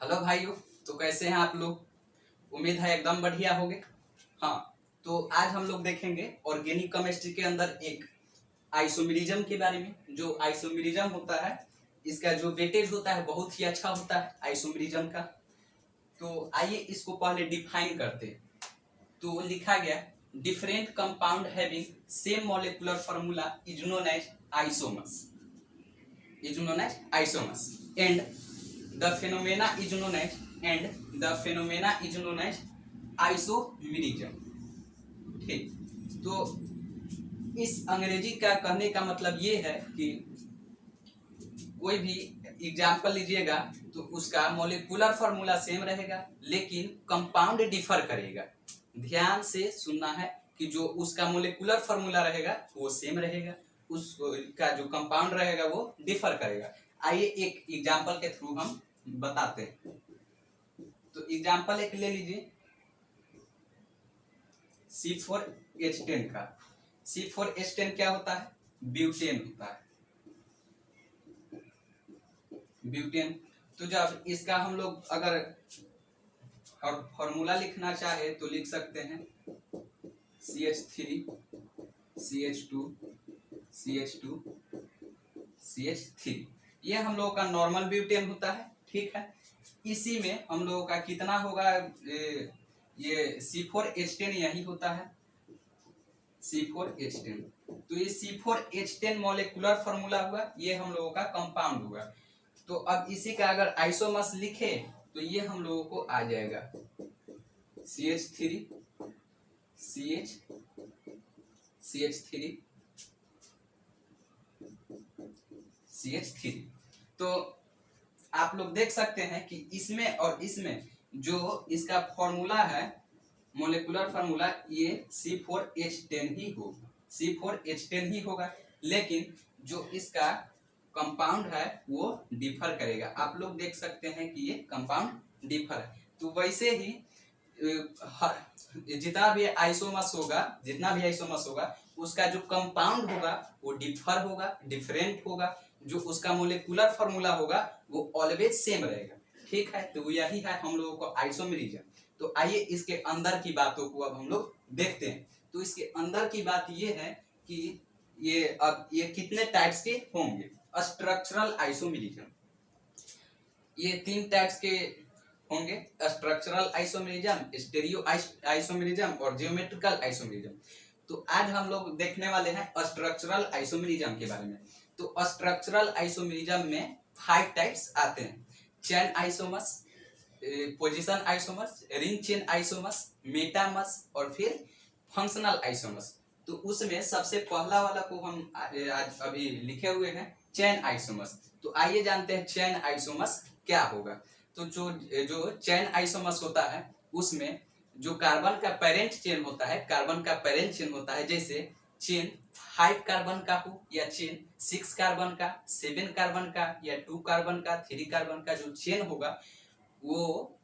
Hello भाइयों। तो कैसे हैं आप लोग? उम्मीद है एकदम बढ़िया होंगे। हाँ, तो आज हम लोग देखेंगे ऑर्गेनिक केमिस्ट्री के अंदर एक आइसोमेरिज्म के बारे में। जो आइसोमेरिज्म होता है, इसका जो वेटेज होता है बहुत ही अच्छा होता है आइसोमेरिज्म का। तो आइए इसको पहले डिफाइन करते हैं। तो लिखा गया, different compound having same molecular formula is known as isomers, and the phenomena is known as isomerism। ठीक, तो इस अंग्रेजी का कहने का मतलब ये है कि कोई भी एग्जाम्पल लीजिएगा तो उसका मॉलिक्यूलर फार्मूला सेम रहेगा लेकिन कंपाउंड डिफर करेगा। ध्यान से सुनना है कि जो उसका मॉलिक्यूलर फार्मूला रहेगा वो सेम रहेगा, उसका जो कंपाउंड रहेगा वो डिफर करेगा। आइए एक एग्जाम्पल के थ्रू हम बताते हैं। तो एग्जाम्पल एक ले लीजिए C4H10 का। C4H10 क्या होता है? ब्यूटेन होता है, ब्यूटेन। तो जब इसका हम लोग अगर फॉर्मूला लिखना चाहे तो लिख सकते हैं CH3 CH2 CH2 CH3। ये हम लोगों का नॉर्मल ब्यूटेन होता है। ठीक है, इसी में हम लोगों का कितना होगा, ये C4H10 यही होता है, C4H10। तो ये C4H10 मॉलिक्यूलर फार्मूला हुआ, ये हम लोगों का कंपाउंड हुआ। तो अब इसी का अगर आइसोमर्स लिखे तो ये हम लोगों को आ जाएगा CH3 CH3। तो आप लोग देख सकते हैं कि इसमें और इसमें जो इसका फॉर्मूला है, मॉलिक्यूलर फार्मूला, ये C4H10 ही होगा, C4H10 ही होगा, लेकिन जो इसका कंपाउंड है वो डिफर करेगा। आप लोग देख सकते हैं कि ये कंपाउंड डिफर है। तो वैसे ही जितना भी आइसोमर्स होगा उसका जो कंपाउंड होगा वो डिफर होगा, डिफरेंट होगा। जो उसका मोलिकुलर फार्मूला होगा वो ऑलवेज सेम रहेगा। ठीक है, तो यही है हम लोगों को आइसोमेरिज्म। तो आइए इसके अंदर की बातों को अब हम लोग देखते हैं। तो इसके अंदर की बात ये है कि ये कितने टाइप्स के होंगे। स्ट्रक्चरल आइसोमेरिज्म, ये 3 टाइप्स के होंगे, स्ट्रक्चरल आइसोमेरिज्म, स्टेरियो आइसोमेरिज्म और जियोमेट्रिकल आइसोमेरिज्म। तो आज हम लोग देखने वाले हैं स्ट्रक्चरल आइसोमेरिज्म के बारे में। तो स्ट्रक्चरल आइसोमेरिज्म में 5 टाइप्स आते हैं। Chain isomers, position isomers, ring chain isomers, metamers और फिर फंक्शनल आइसोमर्स। तो उसमें सबसे पहला वाला को हम आज अभी लिखे हुए हैं, चेन आइसोमर्स। तो आइए जानते हैं चेन आइसोमर्स क्या होगा। तो जो चेन आइसोमर्स होता है उसमें जो कार्बन का पेरेंट चेन होता है, जैसे चेन 5 कार्बन का हो या चेन 6 कार्बन का, 7 कार्बन का या 2 कार्बन का, 3 कार्बन का, जो चेन होगा वो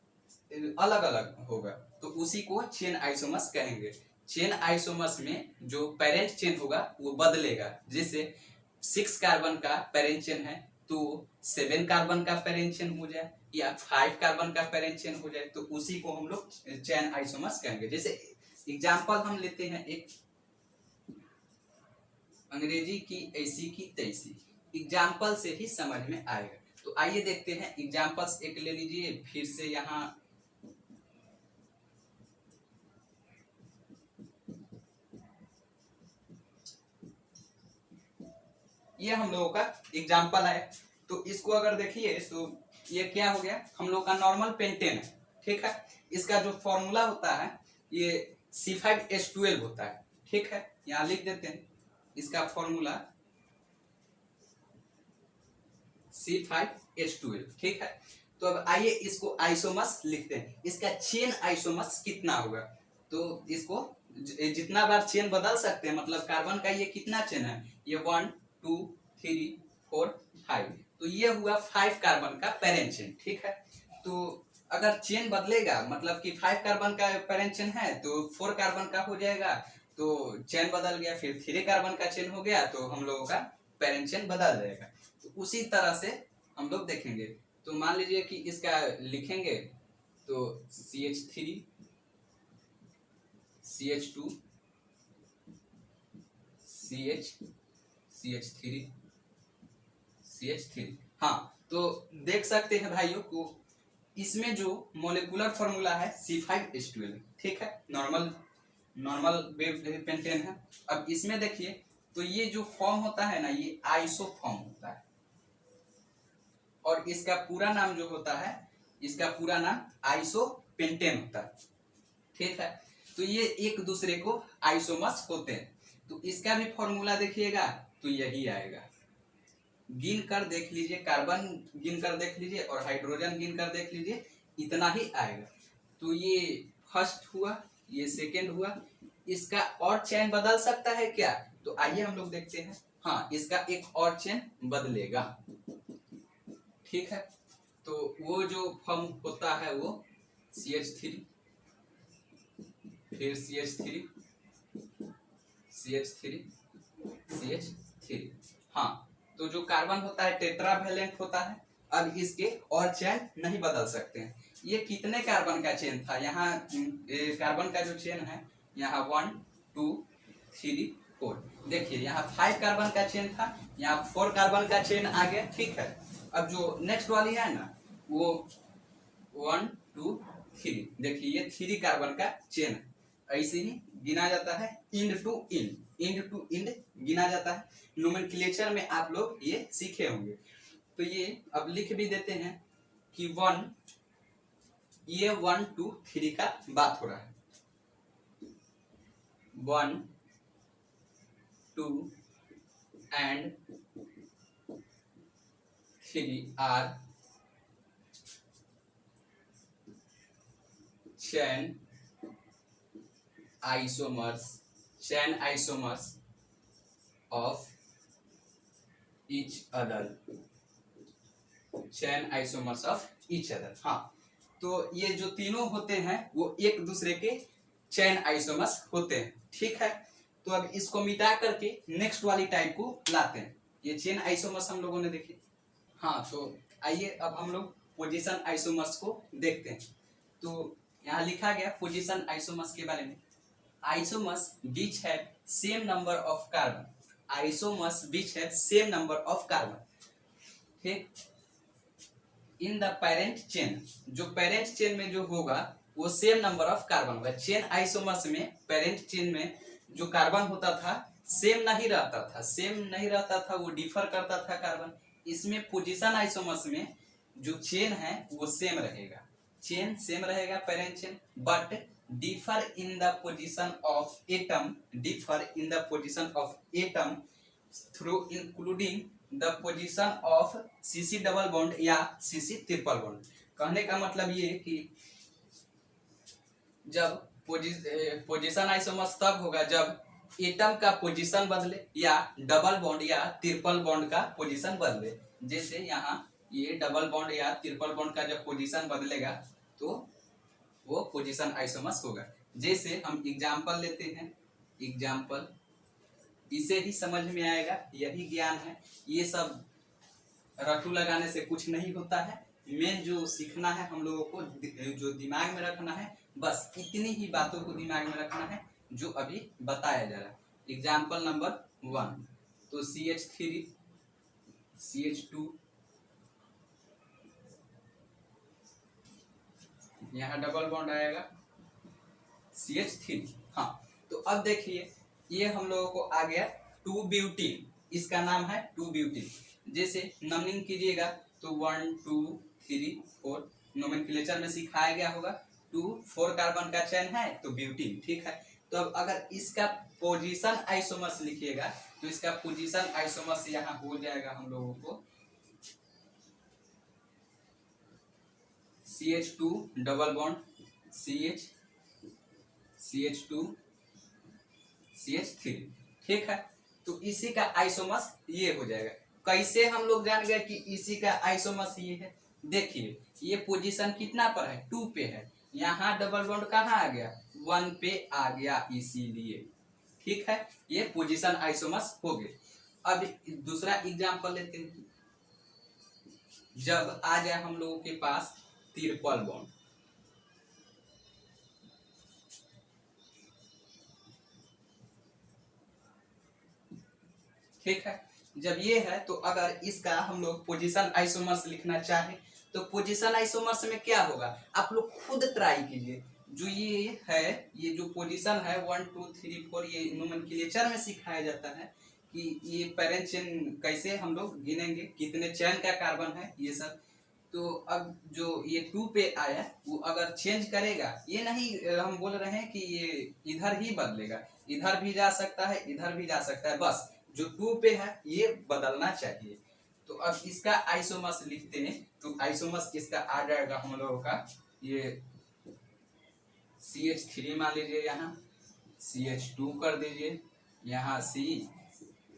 अलग अलग होगा, तो उसी को चेन आइसोमर्स कहेंगे। चेन आइसोमर्स में जो पेरेंट चेन होगा वो बदलेगा। जैसे 6 कार्बन का पेरेंट चेन है तो 7 कार्बन का पेरेंट चेन हो जाए या 5 कार्बन का पेरेंट चेन हो जाए, तो उसी को हम लोग चेन आइसोमर्स कहेंगे। जैसे एग्जांपल हम लेते हैं एक, अंग्रेजी की ऐसी की तैसी, एग्जाम्पल से ही समझ में आएगा। तो आइए देखते हैं एग्जाम्पल्स एक ले लीजिए फिर से। यहाँ ये हम लोगों का एग्जाम्पल है। तो इसको अगर देखिए तो ये क्या हो गया, हम लोग का नॉर्मल पेंटेन है। ठीक है, इसका जो फॉर्मूला होता है ये C5H12 होता है। ठीक है, यहाँ लिख देते हैं इसका फॉर्मूला C5H12। ठीक है, तो अब आइए इसको आइसोमर्स लिखते हैं। इसका चेन आइसोमर्स कितना होगा, तो इसको जितना बार चेन बदल सकते हैं, मतलब कार्बन का ये कितना चेन है, ये 1 2 3 4 5, तो ये हुआ 5 कार्बन का पेरेंट चेन। ठीक है, तो अगर चेन बदलेगा, मतलब कि 5 कार्बन का पेरेंट चेन है तो 4 कार्बन का हो जाएगा, तो चेन बदल गया, फिर 3 कार्बन का चेन हो गया, तो हम लोगों का पेरेंट चेन बदल जाएगा। तो उसी तरह से हम लोग देखेंगे। तो मान लीजिए कि इसका लिखेंगे तो CH3 CH2 CH3 CH3। हाँ, तो देख सकते हैं भाइयों को इसमें जो मोलिकुलर फॉर्मूला है C5H12, ठीक है, नॉर्मल वेव पेंटेन है। अब इसमें देखिए तो ये जो फॉर्म होता है ना, ये आइसो फॉर्म होता है, और इसका पूरा नाम जो होता है, इसका पूरा नाम आइसो पेंटेन होता है, ठीक है। तो ये एक दूसरे को आइसोमर्स होते हैं। तो इसका भी फॉर्मूला देखिएगा तो यही आएगा, गिन कर देख लीजिए, कार्बन गिन कर देख लीजिए और हाइड्रोजन गिन कर देख लीजिए, इतना ही आएगा। तो ये फर्स्ट हुआ, ये सेकेंड हुआ। इसका और चेन बदल सकता है क्या? तो आइए हम लोग देखते हैं। हाँ, इसका एक और चेन बदलेगा, ठीक है। तो वो जो फॉर्म होता है वो CH3, फिर CH3 CH3 CH3। हाँ, तो जो कार्बन होता है टेट्रावैलेंट होता है। अब इसके और चेन नहीं बदल सकते हैं। ये कितने कार्बन का चेन था? यहाँ कार्बन का जो चेन है, यहाँ 1 2 3 4, देखिए यहाँ 5 कार्बन का चेन था, यहाँ 4 कार्बन का चेन आ गया, ठीक है। अब जो नेक्स्ट वाली है ना, वो 1 2 3, देखिए ये 3 कार्बन का चेन है। ऐसे ही गिना जाता है, इंड टू इंड गिना जाता है। नोमेनक्लेचर में आप लोग ये सीखे होंगे। तो ये अब लिख भी देते हैं कि 1, ये 1 2 3 का बात हो रहा है। 1 2 and 3 are chain isomers of each other, chain isomers of each other। हाँ, तो ये जो तीनों होते हैं वो एक दूसरे के चैन आइसोमर्स होते हैं, ठीक है। तो अब इसको मिटा करके नेक्स्ट वाली टाइप को लाते हैं। ये चेन आइसोमर्स हम लोगों ने देखे। हाँ, तो आइए अब हम लोग पोजीशन आइसोमर्स को देखते हैं। तो यहाँ लिखा गया पोजीशन आइसोमर्स के बारे में, isomers which have same number of carbon, isomers which have same number of carbon, ठीक। इन द पेरेंट चेन, जो पेरेंट चेन में जो होगा वो सेम नंबर ऑफ कार्बन होगा। चेन आइसोमर्स में, पेरेंट चेन में जो कार्बन होता था सेम नहीं रहता था, वो डिफर करता था कार्बन। इसमें पोजीशन आइसोमर्स में जो चेन है वो सेम रहेगा, चेन सेम रहेगा parent chain, but differ in the position of atom through including the position of CC double bond या CC ट्रिपल बॉन्ड। कहने का मतलब ये कि जब पोजीशन आइसोमर्स तब होगा जब एटम का पोजीशन बदले या डबल बॉन्ड या ट्रिपल बॉन्ड का पोजीशन बदले। जैसे यहाँ ये डबल बॉन्ड या ट्रिपल बॉन्ड का जब पोजीशन बदलेगा तो वो पोजीशन आइसोमर्स होगा। जैसे हम एग्जाम्पल लेते हैं, एग्जाम्पल इसे ही समझ में आएगा, यही ज्ञान है। ये सब रटू लगाने से कुछ नहीं होता है। मेन जो सीखना है हम लोगों को, जो दिमाग में रखना है, बस इतनी ही बातों को दिमाग में रखना है जो अभी बताया जा रहा है। एग्जाम्पल नंबर 1, तो CH3 CH2, यहाँ डबल बॉन्ड आएगा CH3। हाँ, तो अब देखिए ये हम लोगों को आ गया 2 ब्यूटीन, इसका नाम है 2 ब्यूटीन। जैसे नंबरिंग कीजिएगा तो 1 2 3 4, नोमेनक्लेचर में सिखाया गया होगा। 2 4 कार्बन का चेन है तो ब्यूटीन, ठीक है। तो अब अगर इसका पोजीशन आइसोमर्स लिखिएगा तो इसका पोजीशन आइसोमर्स यहाँ हो जाएगा हम लोगों को CH2 double bond CH2 CH3, ठीक है। तो इसी का आइसोमर्स ये हो जाएगा। कैसे हम लोग जान गए कि इसी का आइसोमर्स ये है? देखिए ये पोजीशन कितना पर है, 2 पे है। यहाँ डबल बॉन्ड कहाँ आ गया, 1 पे आ गया, इसीलिए, ठीक है। ये पोजीशन आइसोमर्स हो गए। अब दूसरा एग्जांपल लेते हैं। जब आ जाए हम लोगों के पास ट्रिपल बॉन्ड, ठीक है। जब ये है तो अगर इसका हम लोग पोजीशन आइसोमर्स लिखना चाहे तो पोजीशन आइसोमर्स में क्या होगा, आप लोग खुद ट्राई कीजिए। जो ये है, ये जो पोजीशन है 1 2 3 4, ये नोमेनक्लेचर में सिखाया जाता है कि ये पैरेंट चेन कैसे हम लोग गिनेंगे, कितने चेन का कार्बन है, ये सब। तो अब जो ये 2 पे आया वो अगर चेंज करेगा, ये नहीं हम बोल रहे हैं कि ये इधर ही बदलेगा, इधर भी जा सकता है, इधर भी जा सकता है, बस जो 2 पे है ये बदलना चाहिए। तो अब इसका आइसोमर्स लिखते हैं, तो आइसोमर्स इसका आ जाएगा हम लोगों का ये CH3 मान लीजिए, यहाँ CH2 कर दीजिए, यहाँ C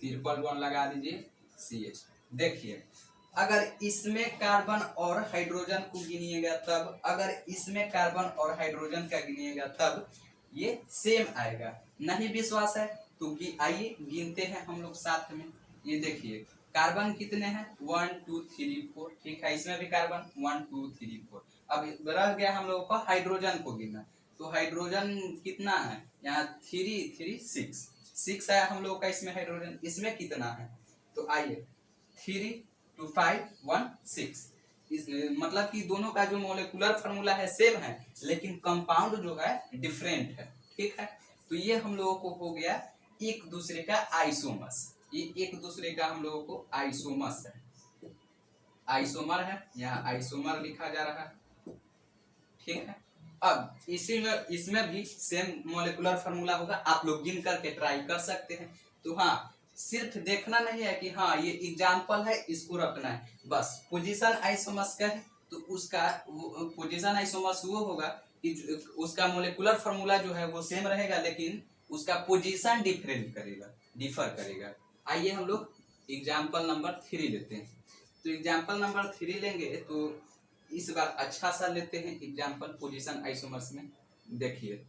ट्रिपल बॉन्ड लगा दीजिए CH। देखिए अगर इसमें कार्बन और हाइड्रोजन को गिनिएगा तब, अगर इसमें कार्बन और हाइड्रोजन का गिनिएगा तब ये सेम आएगा। नहीं विश्वास है तो आइए गिनते हैं हम लोग साथ में। ये देखिए कार्बन कितने हैं 1 2 3 4, ठीक है, इसमें भी कार्बन 1 2 3 4। अब रह गया हम लोगों को हाइड्रोजन को गिनना, तो हाइड्रोजन कितना है, यहाँ 3 3 6 है हम लोग का इसमें हाइड्रोजन, इसमें कितना है, तो आइए 3 2 5 1 6। इस मतलब कि दोनों का जो मॉलिक्यूलर फार्मूला है सेम है, लेकिन कंपाउंड जो है डिफरेंट है, ठीक है। तो ये हम लोगों को हो गया एक दूसरे का आइसोमर्स, ये एक दूसरे का हम लोगों को आइसोमर्स है, आइसोमर है, यहाँ आइसोमर लिखा जा रहा है, ठीक है। अब इसी में इसमें भी सेम मॉलिक्यूलर फार्मूला होगा, आप लोग गिन करके ट्राई कर सकते हैं। तो हाँ, सिर्फ देखना नहीं है कि हाँ ये एग्जाम्पल है इसको रखना है, बस पोजीशन आइसोमर्स का है तो उसका पोजीशन आइसोमर्स वो होगा कि उसका मॉलिक्यूलर फार्मूला जो है वो सेम रहेगा, लेकिन उसका पोजीशन डिफरेंट करेगा, डिफर करेगा। आइए हम लोग एग्जाम्पल नंबर 3 लेते हैं। तो एग्जाम्पल नंबर 3 लेंगे तो इस बार अच्छा सा लेते हैं एग्जाम्पल पोजीशन आइसोमर्स में। देखिए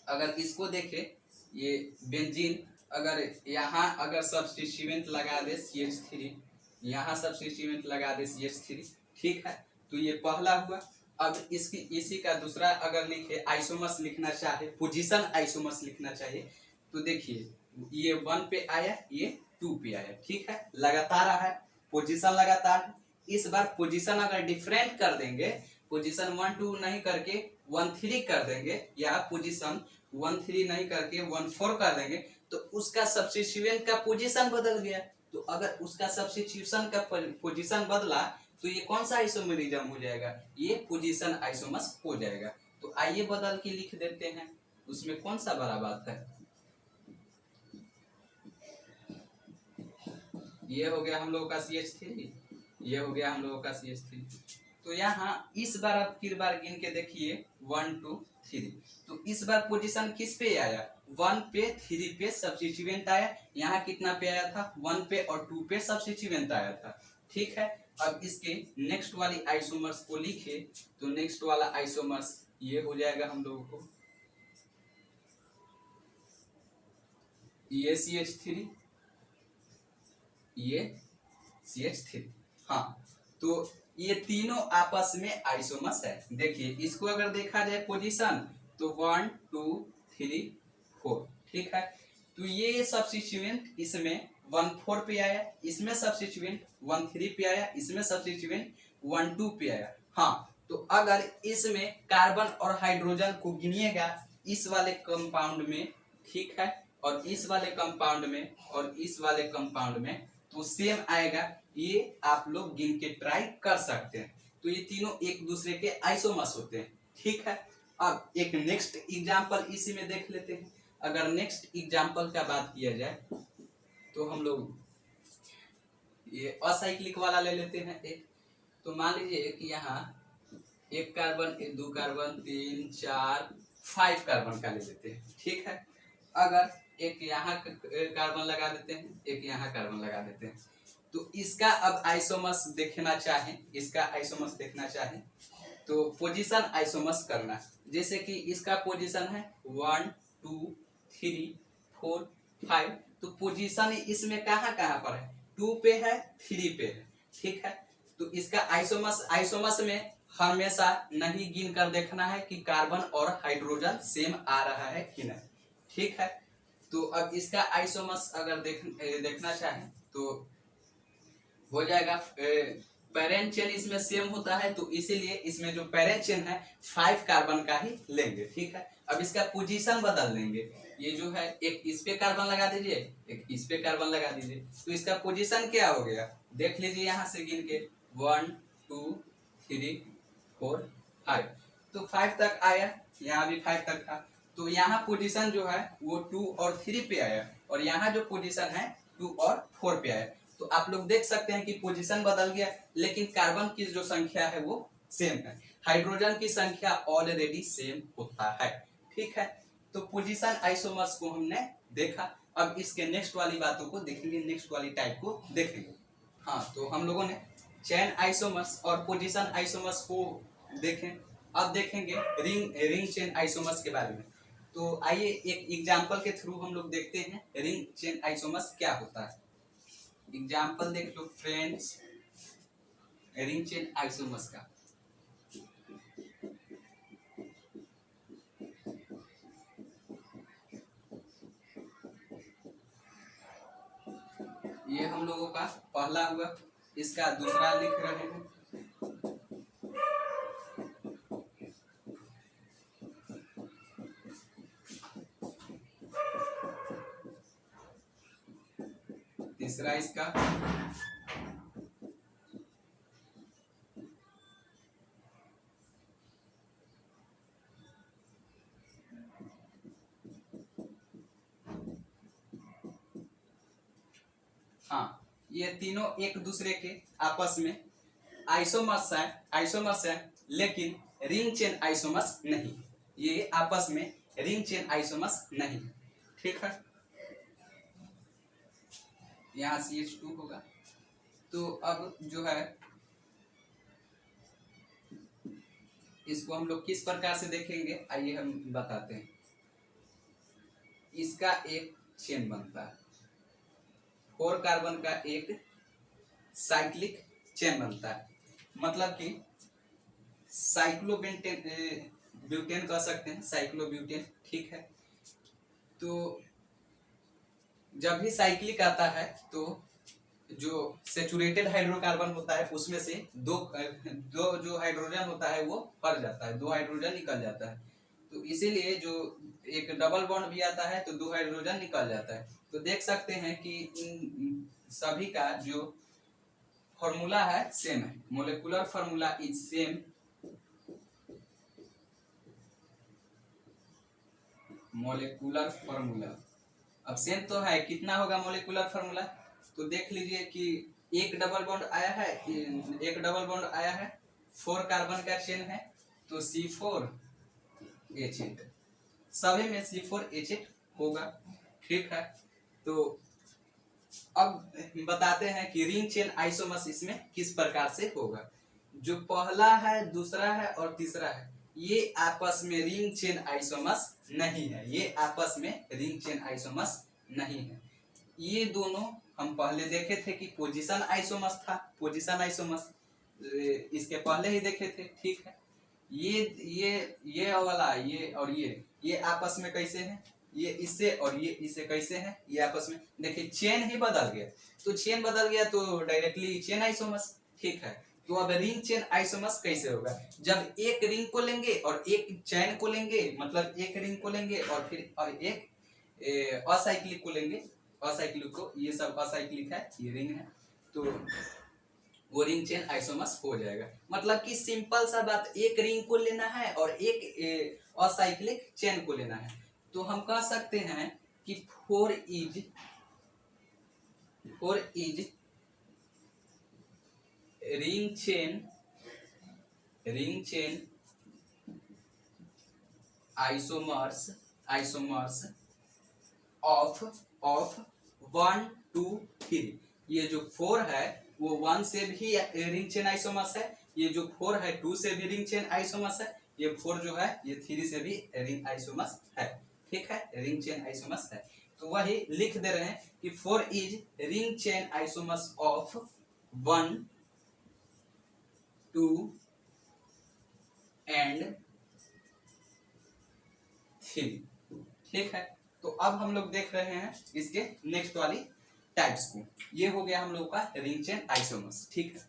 अगर इसको देखे, ये बेंजीन, अगर यहाँ अगर सब्स्टिट्यूएंट लगा दे CH3, यहाँ सब्स्टिट्यूएंट लगा दे CH3, ठीक है, तो ये पहला हुआ। अब इसकी इसी का दूसरा अगर लिखे आइसोमर्स लिखना चाहे, पोजीशन आइसोमर्स लिखना चाहिए, तो देखिए ये 1 पे आया, ये 2 पे आया, ठीक है, लगातार है, पोजीशन लगातार। इस बार पोजीशन अगर डिफरेंट कर देंगे, पोजीशन 1 2 नहीं करके 1 3 कर देंगे, या पोजीशन 1 3 नहीं करके 1 4 कर देंगे, तो उसका सब्स्टिट्यूएंट का पोजीशन बदल गया। तो अगर उसका सब्स्टिट्यूशन का पोजीशन बदला तो ये कौन सा आइसोमेरिज्म हो जाएगा, ये पोजीशन आइसोमर्स हो जाएगा। तो आइए बदल के लिख देते हैं, उसमें कौन सा बड़ा बात है। ये हो गया हम लोगों का CH3, ये हो गया हम लोगों का CH3। तो यहाँ इस बार आप फिर बार गिन के देखिए 1 2 3, तो इस बार पोजीशन किस पे आया, 1 पे 3 पे सब्स्टिट्यूएंट आया, यहाँ कितना पे आया था 1 पे और 2 पे सब्स्टिट्यूएंट आया था, ठीक है। अब इसके नेक्स्ट वाली आइसोमर्स को लिखे, तो नेक्स्ट वाला आइसोमर्स ये हो जाएगा हम लोगों को, ये CH3, ये CH3, हाँ। तो ये तीनों आपस में आइसोमर्स है। देखिए इसको अगर देखा जाए पोजीशन, तो 1 2 3 4, ठीक है। तो ये सब्स्टिट्यूएंट इसमें 1 4 पे आया, इसमें सब्स्टिट्यूएंट 1 3 पे आया, इसमें सब्स्टिट्यूएंट 1 2 पे आया, हाँ। तो अगर इसमें कार्बन और हाइड्रोजन को गिनिएगा इस वाले कंपाउंड में, ठीक है, और इस वाले कंपाउंड में और इस वाले कंपाउंड में, तो सेम आएगा। ये आप लोग गिन के ट्राई कर सकते हैं। तो ये तीनों एक दूसरे के आइसोमर्स होते हैं, ठीक है। अब एक नेक्स्ट एग्जांपल इसी में देख लेते हैं। अगर नेक्स्ट एग्जांपल का बात किया जाए तो हम लोग ये असाइक्लिक वाला ले लेते हैं एक। तो मान लीजिए कि यहाँ 1 कार्बन 2 कार्बन 3 4 5 कार्बन का ले लेते हैं, ठीक है। अगर एक यहाँ कार्बन लगा देते हैं, एक यहाँ कार्बन लगा देते हैं, तो इसका अब आइसोमर्स देखना चाहें, इसका आइसोमर्स देखना चाहें तो पोजीशन आइसोमर्स करना। जैसे कि इसका पोजीशन है 1 2 3 4 5, तो पोजीशन इसमें कहाँ कहाँ पर है, 2 पे है, 3 पे है, ठीक है। तो इसका आइसोमर्स में हमेशा नहीं गिन कर देखना है कि कार्बन और हाइड्रोजन सेम आ रहा है कि नहीं, ठीक है। तो अब इसका आइसोमर्स अगर देखना चाहें तो हो जाएगा, पेरेंट चेन इसमें सेम होता है, तो इसीलिए इसमें जो पेरेंट चेन है 5 कार्बन का ही लेंगे, ठीक है। अब इसका पोजीशन बदल देंगे, ये जो है एक इस पे कार्बन लगा दीजिए, एक इस पे कार्बन लगा दीजिए, तो इसका पोजीशन क्या हो गया, देख लीजिए यहाँ से गिन के 1 2 3 4 5, तो 5 तक आया, यहाँ भी 5 तक था। तो यहाँ पोजीशन जो है वो 2 और 3 पे आया, और यहाँ जो पोजीशन है 2 और 4 पे आया। तो आप लोग देख सकते हैं कि पोजीशन बदल गया, लेकिन कार्बन की जो संख्या है वो सेम है, हाइड्रोजन की संख्या ऑलरेडी सेम होता है, ठीक है। तो पोजीशन आइसोमर्स को हमने देखा, अब इसके नेक्स्ट वाली बातों को देखेंगे, नेक्स्ट वाली टाइप को देखेंगे। हाँ, तो हम लोगों ने चेन आइसोमर्स और पोजीशन आइसोमर्स को देखें, अब देखेंगे रिंग चेन आइसोमर्स के बारे में। तो आइए एक एग्जांपल के थ्रू हम लोग देखते हैं रिंग चेन आइसोमर्स क्या होता है। एग्जांपल देख लो फ्रेंड्स, रिंग चेन आइसोमर्स का। ये हम लोगों का पहला हुआ, इसका दूसरा लिख रहे हैं। तीसरा इसका, हाँ, ये तीनों एक दूसरे के आपस में आइसोमर्स है, लेकिन रिंग चेन आइसोमर्स नहीं, ये आपस में रिंग चेन आइसोमर्स नहीं, ठीक है। यहाँ CH2 होगा। तो अब जो है इसको हम लोग किस प्रकार से देखेंगे, आइए हम बताते हैं। इसका एक चेन बनता है, 4 कार्बन का एक साइक्लिक चेन बनता है, मतलब कि ब्यूटेन कह सकते हैं, साइक्लोब्यूटेन, ठीक है। तो जब भी साइक्लिक आता है तो जो सेचुरेटेड हाइड्रोकार्बन होता है उसमें से दो जो हाइड्रोजन होता है वो हट जाता है, 2 हाइड्रोजन निकल जाता है। तो इसीलिए जो एक डबल बॉन्ड भी आता है तो 2 हाइड्रोजन निकल जाता है। तो देख सकते हैं कि इन सभी का जो फॉर्मूला है सेम है, molecular formula is same, molecular formula अब सेम तो है, कितना होगा मोलिकुलर फॉर्मूला, तो देख लीजिए कि एक डबल बॉन्ड आया है, 4 कार्बन का चेन है, तो C4H8, सभी में C4H8 होगा, ठीक है। तो अब बताते हैं कि रिंग चेन आइसोमर्स इसमें किस प्रकार से होगा। जो पहला है, दूसरा है और तीसरा है, ये आपस में रिंग चेन आइसोमर्स नहीं है, ये आपस में रिंग चेन आइसोमर्स नहीं है। ये दोनों हम पहले देखे थे कि पोजीशन आइसोमर्स था, पोजीशन आइसोमर्स इसके पहले ही देखे थे, ठीक है। ये वाला, ये और ये आपस में कैसे हैं, ये इससे और ये इससे कैसे हैं, ये आपस में देखिए चेन ही बदल गया, तो चेन बदल गया तो डायरेक्टली चेन आइसोमर्स, ठीक है। तो अब रिंग चेन आइसोमर्स कैसे होगा, जब एक रिंग को लेंगे और एक चैन को लेंगे, मतलब एक रिंग को लेंगे और फिर और एक असाइक्लिक को लेंगे, असाइक्लिक को, ये सब असाइक्लिक है, ये रिंग है, तो वो रिंग चेन आइसोमर्स हो जाएगा। मतलब कि सिंपल सा बात, एक रिंग को लेना है और एक असाइक्लिक चेन को लेना है, तो हम कह सकते हैं कि 4 is ring chain isomers of 1 2 3। ये जो 4 है वो 1 से भी रिंग चेन आइसोमर्स है, ये जो 4 है 2 से भी रिंग चेन आइसोमर्स है, ये 4 जो है ये 3 से भी रिंग आइसोमर्स है, ठीक है, रिंग चेन आइसोमर्स है। तो तो वही लिख दे रहे हैं कि 4 is ring chain isomers of 1, 2 and 3। ठीक है, तो अब हम लोग देख रहे हैं इसके नेक्स्ट वाली टाइप्स को। ये हो गया हम लोग का रिंग चेन आइसोमर्स। ठीक है,